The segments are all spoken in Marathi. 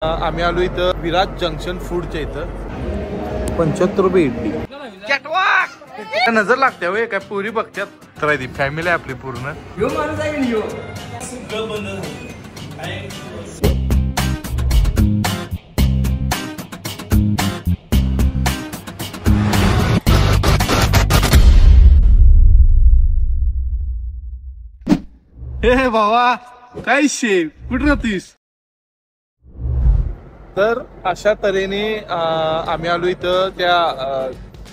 आम्ही आलो इथं विराज जंक्शन फूडच्या इथं 75 रुपये इडली. नजर लागते होय काय पुरी बघतात तर ती फॅमिली आपली पूर्ण. हे भावा काय शे कुठं राहतीस. तर अशा तऱ्हेने आम्ही आलो इथं त्या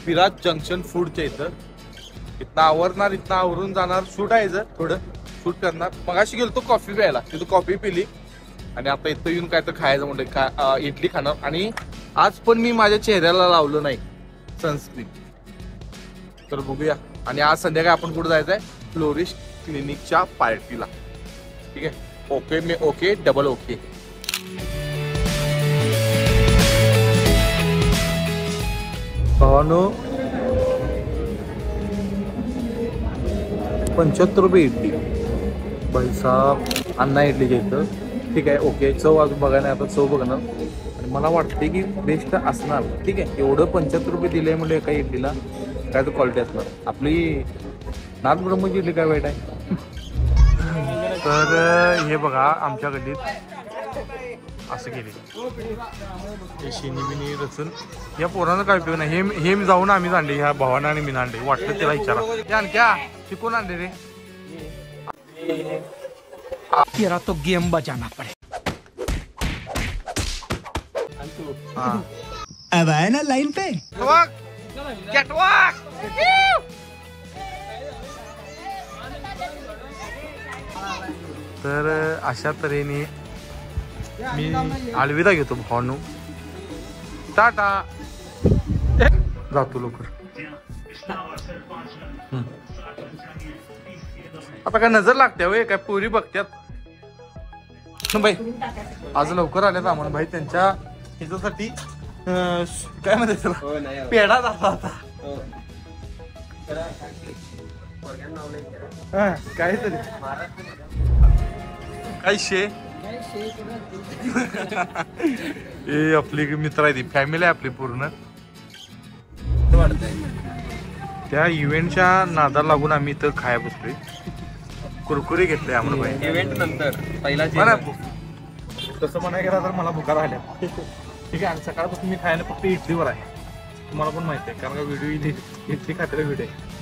विराज जंक्शन फूडच्या इथं आवरणार, इथं आवरून जाणार, शूट आहे थोडं शूट करणार. मगाशी गेलो तो कॉफी प्यायला, तिथं कॉफी पिली आणि आता इथं येऊन काय तर खायचं म्हणलं, इडली खाणार. आणि आज पण मी माझ्या चेहऱ्याला लावलं नाही सनस्क्रीन, तर बघूया. आणि आज संध्याकाळी आपण कुठं जायचं आहे, फ्लोरिस्ट क्लिनिकच्या पार्टीला. ठीक आहे, ओके मी ओके डबल ओके. भावानो 75 रुपये इडली भाई साहब. अन्ना इडलीच्या इथं. ठीक आहे ओके. चव अजून बघायला आता चव बघणार आणि मला वाटते की बेस्ट असणार. ठीक आहे, एवढं 75 रुपये दिले म्हणजे एका इडलीला काय तर क्वालिटी असणार. आपली नाथ ब्रह्मची इडली काय वाईट आहे. तर हे बघा आमच्या गल्लीत असं केले शिनी बिनी रचून. या पोरानं काय उपयोग नाही. हे मी जाऊन आम्ही आणले, ह्या भावानं आणि मी आणले. वाटलं त्याला विचारा क्या शिकून आणले रे. तेरा तो गेम बजाना पड़े. अब आए ना लाइन पे. तर अशा तऱ्हेने मी अलविदा घेतो भावांनो. टाटा, जातो लवकर. आता काय नजर लागते होय काय पुरी बघतात भाई. आज लवकर आल्यात आम्हाला भाई. त्यांच्या ह्याच्यासाठी काय म्हणते त्याला पेढा जाता आता काय तरी काय शे. हे आपली मित्र आहे, ती फॅमिली आहे आपली पूर्ण. त्या इव्हेंटच्या नादाला लागून आम्ही इथं खाया बसलोय. कुरकुरे घेतले आम्हाला भाई इव्हेंट नंतर पहिला तसं म्हणाय गेला तर मला भुका राहिल्या. ठीक आहे, आणि सकाळपासून मी खायला फक्त इडलीवर आहे. तुम्हाला पण माहिती आहे कारण का व्हिडिओ इडली खात्याला व्हिडिओ आहे.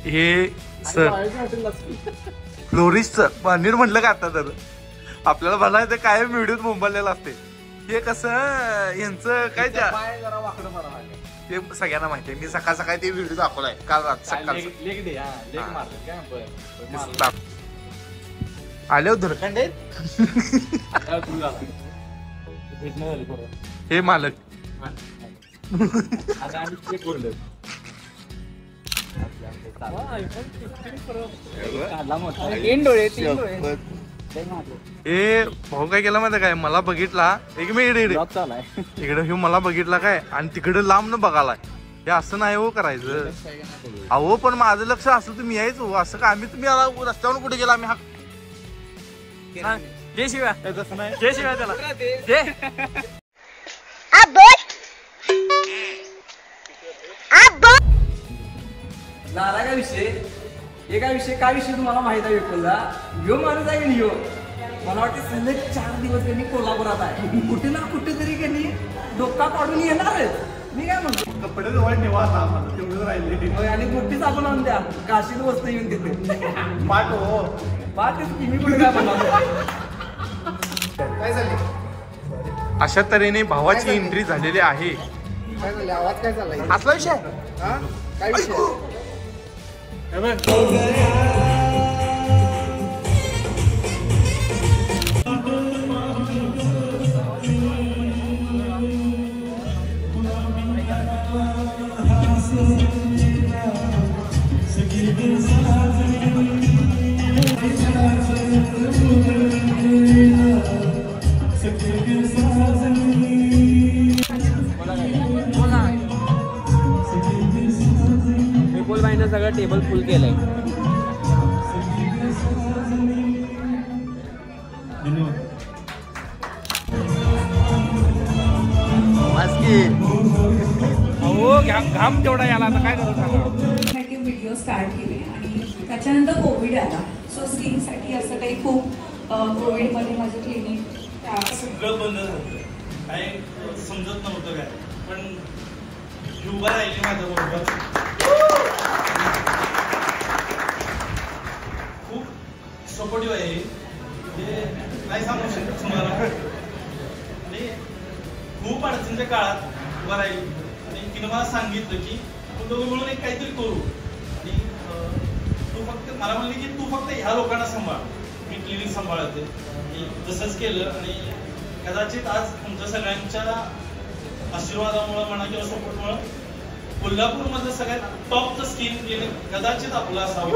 हे सर फ्लोरिस्टचं पनीर म्हटलं का आता तर आपल्याला भला ते कायम व्हिडिओत मुंबईला असते. हे कसं यांचं काय ते सगळ्यांना माहिती आहे. मी सकाळ सकाळी ते व्हिडिओ दाखवलाय काल सकाळ आले धुरखंड हे मालक. ए भाऊ काय केला माहिती काय, मला बघितला एक मी इकडे हे मला बघितला काय आणि तिकडे लांब न बघायला. हे असं नाही हो करायचं. अहो पण माझं लक्ष असं तुम्ही यायचो असं का. आम्ही तुम्ही रस्त्यावर कुठे गेला आम्ही जय शिवा तसं नाही. जय शिवा त्याला झाला का विषय. हे काय विषय काय विषय तुम्हाला माहित आहे. विपुलला यो माणूस आहे की यो मला वाटतं सलग 4 दिवस त्यांनी कोल्हापुरात आहे. कुठे ना कुठे तरी त्यांनी डोका काढून येणार. मी काय म्हणतो कपडे जवळ ठेवा तेवढं राहिले आणि मोठी साबण आणून द्या. काशीला वस्तू येऊन तिथे पाठ हो पाठ मी कुठे काय बनवतो. काय झाले. अशा तऱ्हेने भावाची एंट्री झालेली आहे. काय झालं आवाज काय चाललाय असला विषय काय विषय. बोला सगळं टेबल फुल केलंय. अहो घाम तेवढा याला आता काय करू सांगा. व्हिडिओ स्टार्ट केले आणि त्याच्यानंतर कोविड आला. सो स्किनसाठी असं काही खूप कोविडमध्ये माझं क्लिनिक सगळं बंद झालं. काय समजत नव्हतं काय, पण युवा राहिली माझ्या बरोबर. खूप सपोर्टिव्ह आहे, म्हणजे नाही सांगू शकत तुम्हाला. आणि खूप अडचणीच्या काळात उभा राहील आणि तिनं मला सांगितलं की आपण दोघं मिळून एक काहीतरी करू. आणि तू फक्त मला म्हणली की तू फक्त ह्या लोकांना सांभाळ, मी क्लिनिक सांभाळते. मी तसंच केलं आणि कदाचित आज तुमच्या सगळ्यांच्या आशीर्वादामुळे म्हणा किंवा सपोर्टमुळे कोल्हापूरमधलं सगळ्यात टॉपचं स्किन क्लिनिक कदाचित आपलं असावं.